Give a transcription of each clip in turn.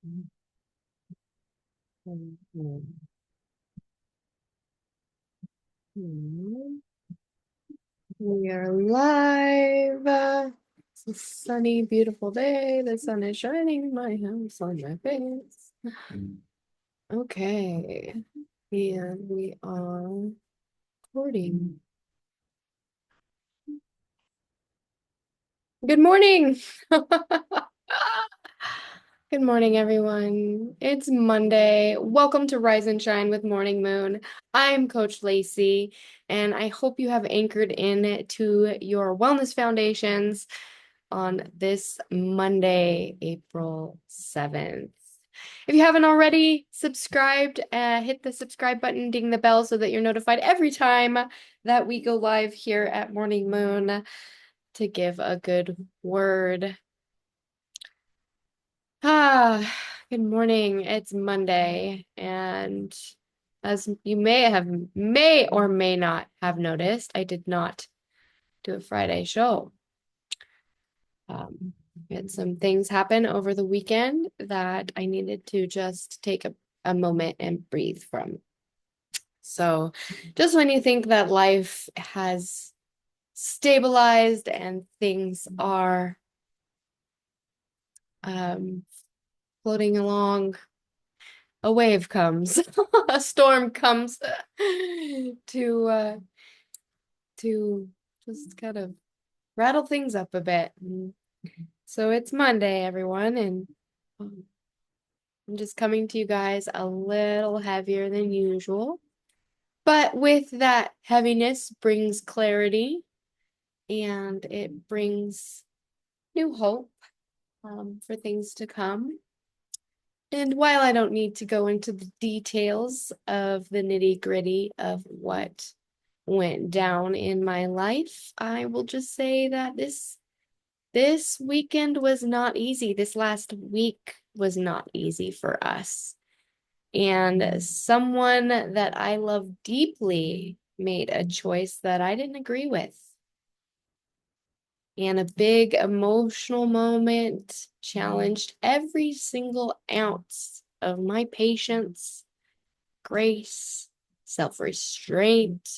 We are live. It's a sunny, beautiful day. The sun is shining in my house on my face. Okay. And we are recording. Good morning. Good morning, everyone. It's Monday. Welcome to Rise and Shine with Morning Moon. I'm Coach Lacey, and I hope you have anchored in to your wellness foundations on this Monday, April 7th. If you haven't already subscribed, hit the subscribe button, ding the bell so that you're notified every time that we go live here at Morning Moon to give a good word. Good morning. It's Monday, and as you may or may not have noticed, I did not do a Friday show. We had some things happen over the weekend that I needed to just take a moment and breathe from. So just when you think that life has stabilized and things are floating along, a wave comes, a storm comes to just kind of rattle things up a bit. So it's Monday, everyone, and I'm just coming to you guys a little heavier than usual. But with that heaviness brings clarity, and it brings new hope for things to come. And while I don't need to go into the details of the nitty-gritty of what went down in my life, I will just say that this weekend was not easy. This last week was not easy for us. And someone that I love deeply made a choice that I didn't agree with. And a big emotional moment challenged every single ounce of my patience, grace, self-restraint,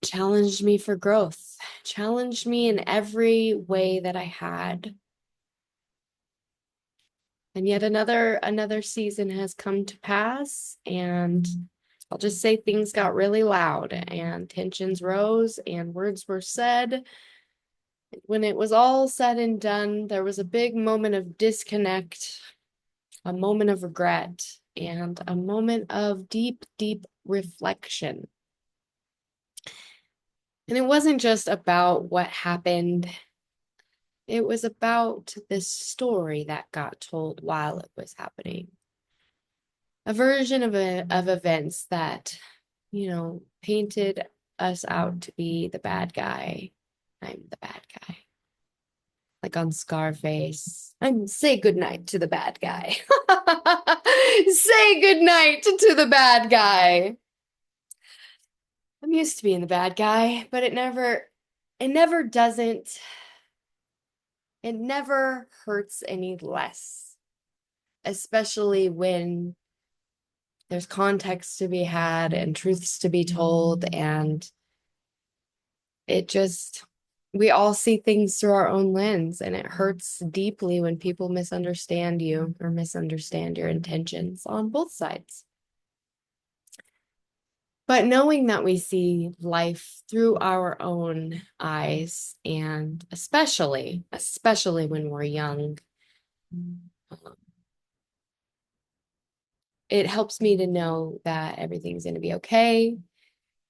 challenged me for growth, challenged me in every way that I had. And yet another season has come to pass, and I'll just say things got really loud and tensions rose and words were said. When it was all said and done, there was a big moment of disconnect, a moment of regret, and a moment of deep, deep reflection. And it wasn't just about what happened. It was about this story that got told while it was happening. A version of events that, painted us out to be the bad guy. I'm the bad guy. Like on Scarface. I'm say goodnight to the bad guy. Say goodnight to the bad guy. I'm used to being the bad guy, but it never doesn't, it never hurts any less, especially when there's context to be had and truths to be told, and we all see things through our own lens, and it hurts deeply when people misunderstand you or misunderstand your intentions on both sides. But knowing that we see life through our own eyes, and especially when we're young, it helps me to know that everything's going to be okay.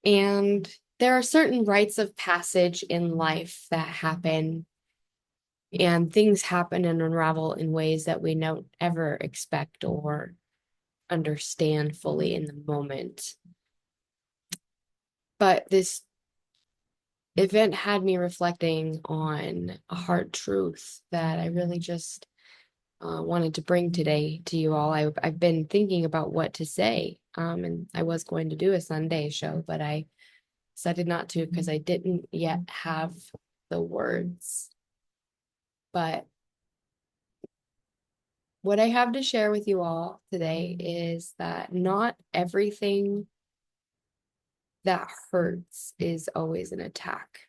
And there are certain rites of passage in life that happen, and things happen and unravel in ways that we don't ever expect or understand fully in the moment. But this event had me reflecting on a hard truth that I really just wanted to bring today to you all. I've been thinking about what to say, and I was going to do a Sunday show, but I decided not to because I didn't yet have the words. But what I have to share with you all today is that not everything that hurts is always an attack.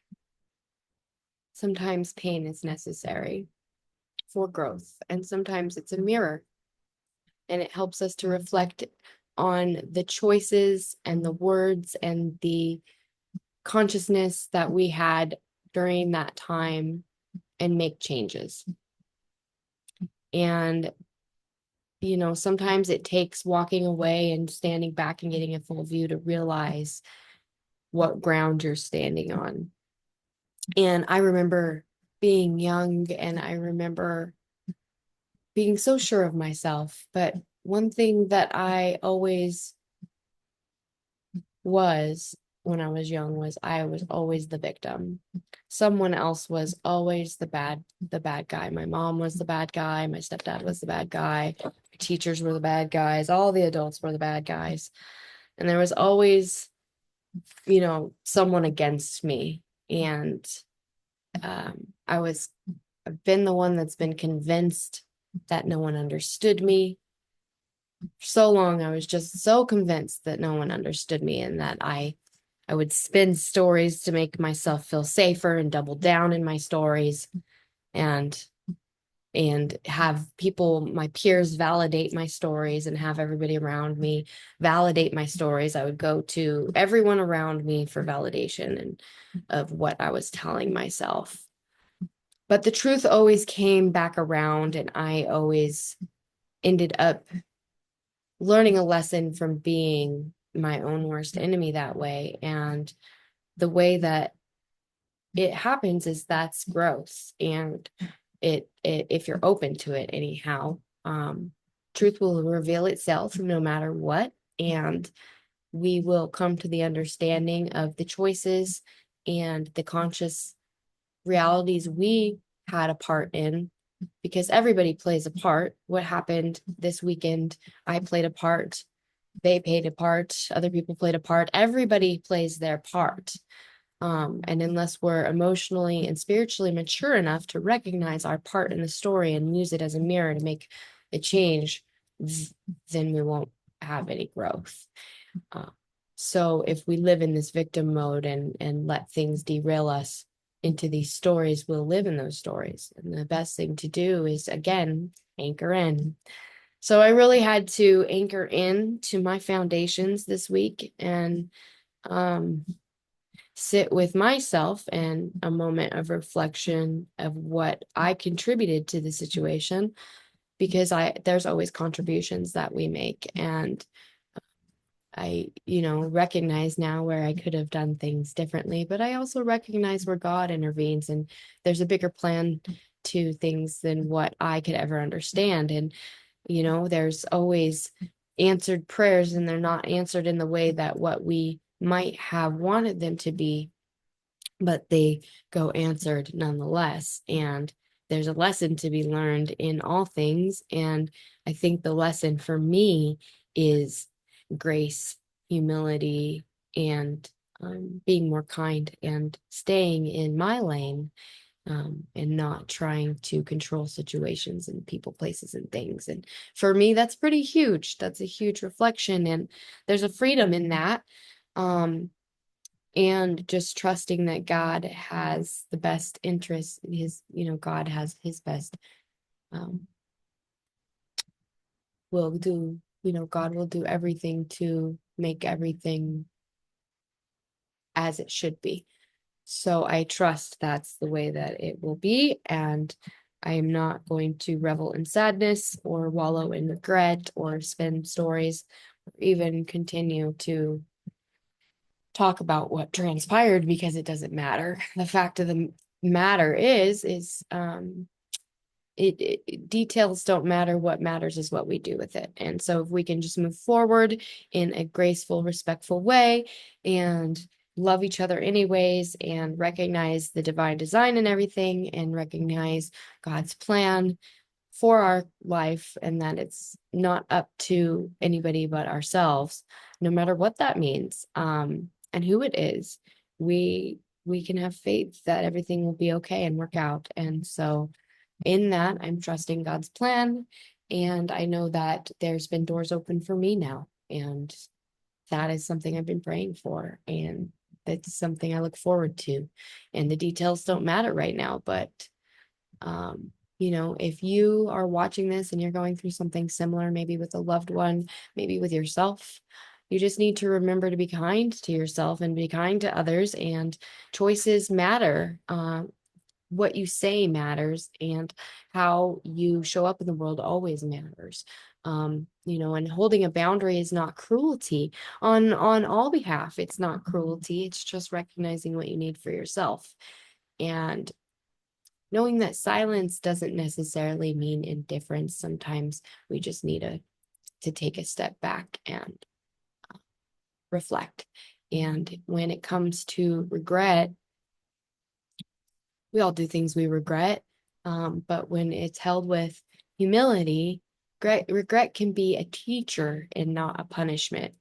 Sometimes pain is necessary for growth, and sometimes it's a mirror, and it helps us to reflect on the choices and the words and the consciousness that we had during that time and make changes. And, sometimes it takes walking away and standing back and getting a full view to realize what ground you're standing on. And I remember being young, and I remember being so sure of myself. But one thing that I always was when I was young was I was always the victim. Someone else was always the bad guy. My mom was the bad guy, my stepdad was the bad guy, my teachers were the bad guys, all the adults were the bad guys. And there was always, someone against me. And I've been the one that's been convinced that no one understood me. For so long, I was just so convinced that no one understood me, and that I would spin stories to make myself feel safer and double down in my stories, and have people, my peers, validate my stories, and have everybody around me validate my stories. I would go to everyone around me for validation and of what I was telling myself. But the truth always came back around, and I always ended up learning a lesson from being my own worst enemy that way. And the way that it happens is that's growth. And it if you're open to it anyhow, truth will reveal itself no matter what. And we will come to the understanding of the choices and the conscious realities we had a part in, because everybody plays a part. What happened this weekend, I played a part, they played a part, other people played a part, everybody plays their part. And unless we're emotionally and spiritually mature enough to recognize our part in the story and use it as a mirror to make a change, then we won't have any growth. So if we live in this victim mode and let things derail us into these stories, we'll live in those stories. And the best thing to do is, again, anchor in. So I really had to anchor in to my foundations this week, and sit with myself and a moment of reflection of what I contributed to the situation, because there's always contributions that we make. And I, recognize now where I could have done things differently, but I also recognize where God intervenes, and there's a bigger plan to things than what I could ever understand. And, there's always answered prayers, and they're not answered in the way that what we might have wanted them to be, but they go answered nonetheless. And there's a lesson to be learned in all things. And I think the lesson for me is grace, humility, and being more kind and staying in my lane, and not trying to control situations and people, places, and things. And for me, that's pretty huge. That's a huge reflection. And there's a freedom in that. And just trusting that God has the best interest, God has his best, will do, God will do everything to make everything as it should be. So I trust that's the way that it will be. And I am not going to revel in sadness or wallow in regret or spin stories, or even continue to talk about what transpired, because it doesn't matter. The fact of the matter is details don't matter. What matters is what we do with it. And so if we can just move forward in a graceful, respectful way, and love each other anyways, and recognize the divine design and everything, and recognize God's plan for our life, and that it's not up to anybody but ourselves, no matter what that means, and who it is, we can have faith that everything will be okay and work out. And so in that, I'm trusting God's plan, And I know that there's been doors open for me now. And that is something I've been praying for. And that's something I look forward to. And the details don't matter right now, but um, if you are watching this and you're going through something similar, maybe with a loved one, maybe with yourself, you just need to remember to be kind to yourself and be kind to others. And choices matter. What you say matters, and how you show up in the world always matters. And holding a boundary is not cruelty on all behalf. It's not cruelty. It's just recognizing what you need for yourself. And knowing that silence doesn't necessarily mean indifference. Sometimes we just need to take a step back and reflect. And when it comes to regret, we all do things we regret. But when it's held with humility, regret can be a teacher and not a punishment.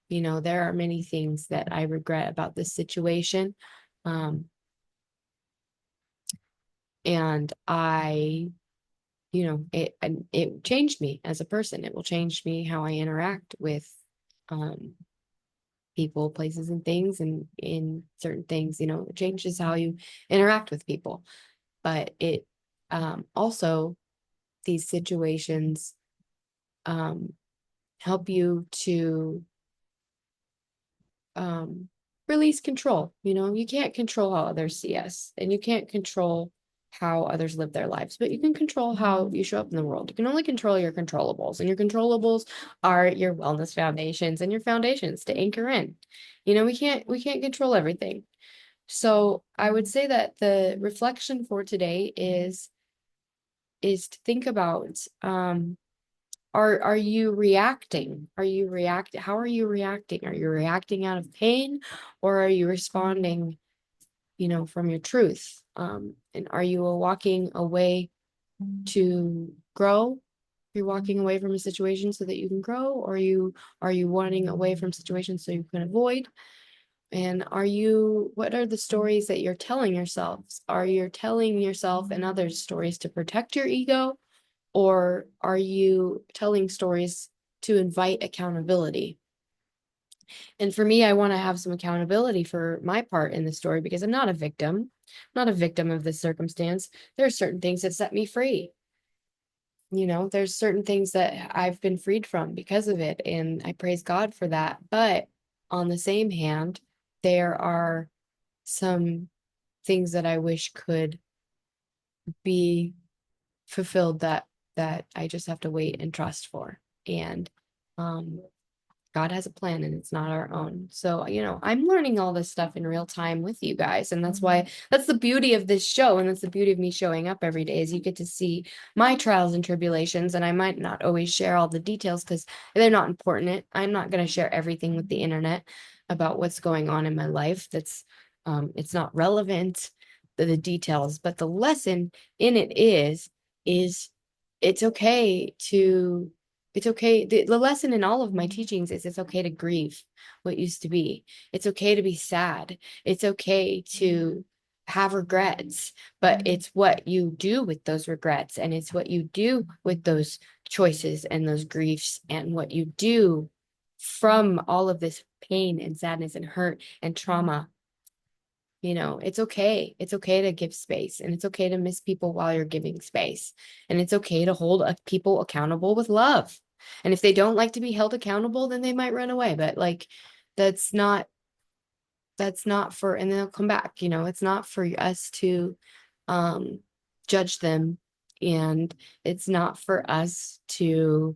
There are many things that I regret about this situation. Um, and it changed me as a person. It will change me how I interact with um, people, places, and things, and in certain things, it changes how you interact with people. But it also, these situations um, help you to release control. You can't control how others see us, and you can't control how others live their lives, but you can control how you show up in the world. You can only control your controllables, and your controllables are your wellness foundations and your foundations to anchor in. We can't control everything. So I would say that the reflection for today is to think about are you reacting? How are you reacting? Are you reacting out of pain, or are you responding, from your truth? And are you walking away to grow? You're walking away from a situation so that you can grow, or are you wanting away from situations so you can avoid? And what are the stories that you're telling yourselves? Are you telling yourself and others stories to protect your ego? Or are you telling stories to invite accountability? And for me, I want to have some accountability for my part in the story, because I'm not a victim. I'm not a victim of this circumstance. There are certain things that set me free. There's certain things that I've been freed from because of it, and I praise God for that. But on the same hand, there are some things that I wish could be fulfilled that I just have to wait and trust for. And um God has a plan, and it's not our own. So, I'm learning all this stuff in real time with you guys. And that's the beauty of this show. And that's the beauty of me showing up every day, is you get to see my trials and tribulations. And I might not always share all the details because they're not important. I'm not going to share everything with the internet about what's going on in my life. It's not relevant, the details, but the lesson in it is it's okay to it's okay. The lesson in all of my teachings is it's okay to grieve what used to be. It's okay to be sad. It's okay to have regrets, but it's what you do with those regrets, and it's what you do with those choices and those griefs, and what you do from all of this pain and sadness and hurt and trauma. It's okay. It's okay to give space, and it's okay to miss people while you're giving space. And it's okay to hold people accountable with love. And if they don't like to be held accountable, then they might run away. But like, that's not, and then they'll come back. It's not for us to um, judge them. And it's not for us to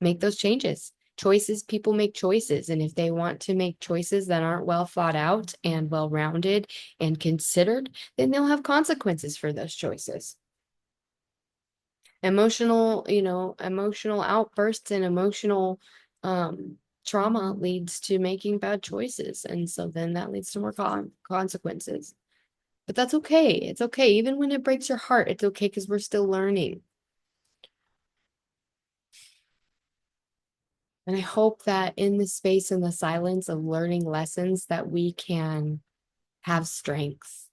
make those changes. People make choices. And if they want to make choices that aren't well thought out and well rounded and considered, then they'll have consequences for those choices. Emotional outbursts and emotional trauma leads to making bad choices. And so then that leads to more consequences. But that's okay. It's okay. Even when it breaks your heart, it's okay, because we're still learning. And I hope that in the space and the silence of learning lessons, that we can have strength.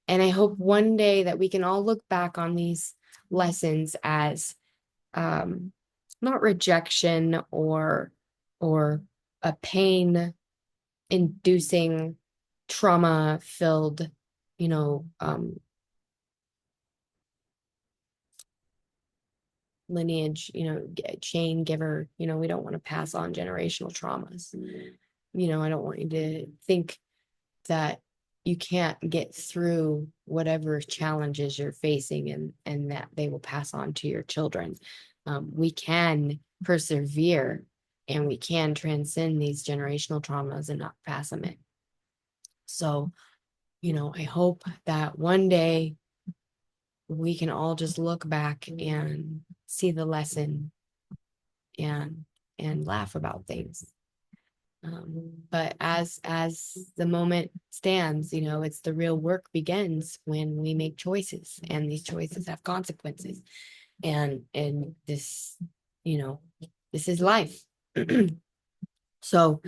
And I hope one day that we can all look back on these lessons as not rejection or a pain inducing trauma filled, you know, lineage, chain giver. We don't want to pass on generational traumas. I don't want you to think that you can't get through whatever challenges you're facing and that they will pass on to your children. We can persevere and we can transcend these generational traumas and not pass them in. So, I hope that one day we can all just look back and see the lesson and laugh about things. But as the moment stands, it's the real work begins when we make choices, and these choices have consequences. And this, this is life. So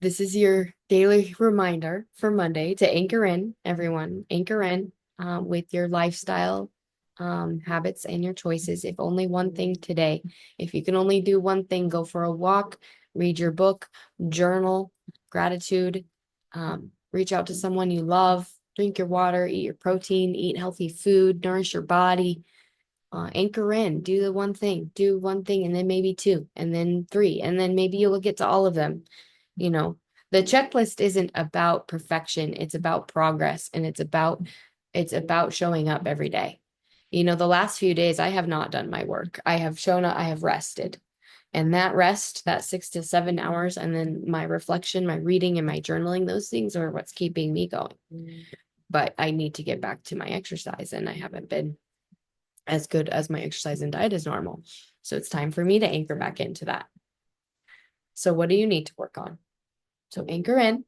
this is your daily reminder for Monday to anchor in, everyone. Anchor in with your lifestyle habits and your choices. If only one thing today. If you can only do one thing, go for a walk, read your book, journal, gratitude, reach out to someone you love, drink your water, eat your protein, eat healthy food, nourish your body. Anchor in, do one thing, and then maybe two, and then three, and then maybe you'll get to all of them. The checklist isn't about perfection, it's about progress, and it's about showing up every day. The last few days I have not done my work. I have shown up, I have rested. And that rest, that 6 to 7 hours, and then my reflection, my reading, and my journaling, those things are what's keeping me going. But I need to get back to my exercise, and I haven't been as good as my exercise and diet is normal. So it's time for me to anchor back into that. So what do you need to work on? So anchor in.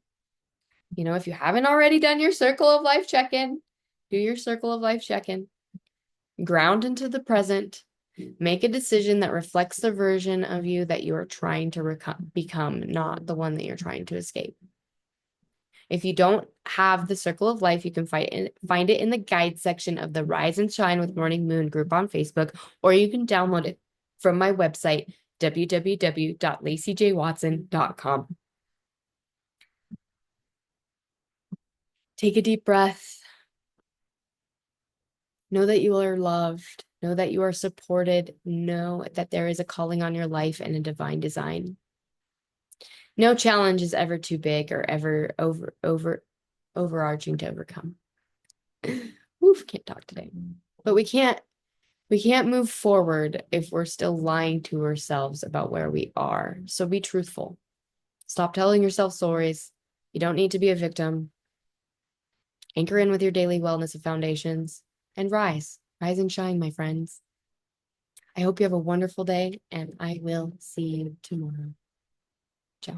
If you haven't already done your circle of life check-in, do your circle of life check-in. Ground into the present. Make a decision that reflects the version of you that you are trying to become, not the one that you're trying to escape. If you don't have the circle of life, you can find it in the guide section of the Rise and Shine with Morning Moon group on Facebook, or you can download it from my website, www.lacyjwatson.com. Take a deep breath. Know that you are loved. Know that you are supported. Know that there is a calling on your life and a divine design. No challenge is ever too big or ever overarching to overcome. Oof, can't talk today. But we can't move forward if we're still lying to ourselves about where we are. So be truthful. Stop telling yourself stories. You don't need to be a victim. Anchor in with your daily wellness of foundations and rise and shine, my friends. I hope you have a wonderful day, and I will see you tomorrow. Ciao.